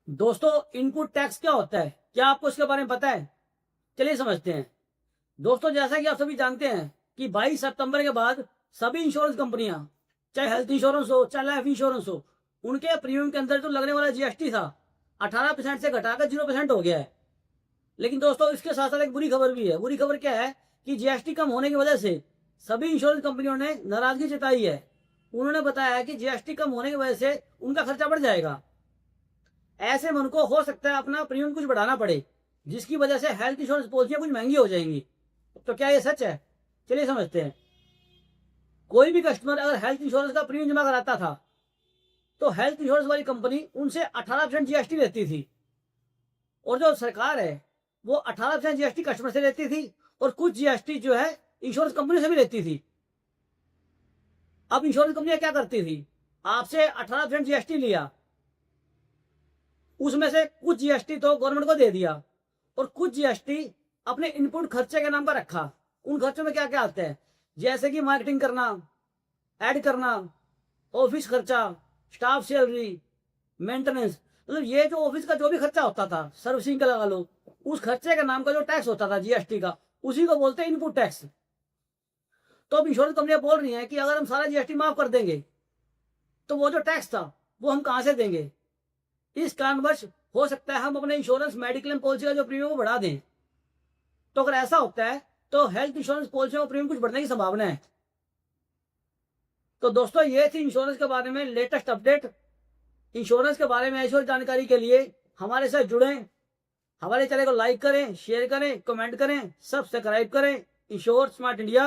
दोस्तों, input tax क्या होता है? क्या आपको इसके बारे में पता है? चलिए समझते हैं। दोस्तों, जैसा कि आप सभी जानते हैं कि 22 सितंबर के बाद सभी इंश्योरेंस कंपनियां, चाहे हेल्थ इंश्योरेंस हो चाहे लाइफ इंश्योरेंस हो, उनके प्रीमियम के अंदर जो लगने वाला जीएसटी था 18% से घटाकर 0% हो गया है। लेकिन दोस्तों, इसके साथ साथ एक बुरी खबर भी है। बुरी खबर क्या है कि जीएसटी कम होने की वजह से सभी इंश्योरेंस कंपनियों ने नाराजगी जताई है। उन्होंने बताया है कि जीएसटी कम होने की वजह से उनका खर्चा बढ़ जाएगा। ऐसे में उनको हो सकता है अपना प्रीमियम कुछ बढ़ाना पड़े, जिसकी वजह से हेल्थ इंश्योरेंस पॉलिसियां कुछ महंगी हो जाएंगी। तो क्या ये सच है? चलिए समझते हैं। कोई भी कस्टमर अगर हेल्थ इंश्योरेंस का प्रीमियम जमा कराता था तो हेल्थ इंश्योरेंस वाली कंपनी उनसे 18% जीएसटी लेती थी, और जो सरकार है वो 18% जीएसटी कस्टमर से लेती थी और कुछ जीएसटी जो है इंश्योरेंस कंपनी से भी लेती थी। अब इंश्योरेंस कंपनियां क्या करती थी? आपसे 18% जीएसटी लिया, उसमें से कुछ जीएसटी तो गवर्नमेंट को दे दिया और कुछ जीएसटी अपने इनपुट खर्चे के नाम पर रखा। उन खर्चों में क्या क्या आता है? जैसे कि मार्केटिंग करना, ऐड करना, ऑफिस खर्चा, स्टाफ सैलरी, मेंटेनेंस, मतलब ये जो ऑफिस का जो भी खर्चा होता था, सर्विसिंग का लगा लो, उस खर्चे के नाम का जो टैक्स होता था जीएसटी का, उसी को बोलते हैं इनपुट टैक्स। तो अब इंश्योरेंस कंपनियां बोल रही हैं कि अगर हम सारा जीएसटी माफ कर देंगे तो वो जो टैक्स था वो हम कहां से देंगे? इस कारणवश हो सकता है हम अपने इंश्योरेंस मेडिक्लेम पॉलिसी का जो प्रीमियम को बढ़ा दें। तो अगर ऐसा होता है तो हेल्थ इंश्योरेंस पॉलिसी का प्रीमियम कुछ बढ़ने की संभावना है। तो दोस्तों, ये थी इंश्योरेंस के बारे में लेटेस्ट अपडेट। इंश्योरेंस के बारे में ऐसी और जानकारी के लिए हमारे साथ जुड़ें, हमारे चैनल को लाइक करें, शेयर करें, कमेंट करें, सब्सक्राइब करें। Ensure smart India.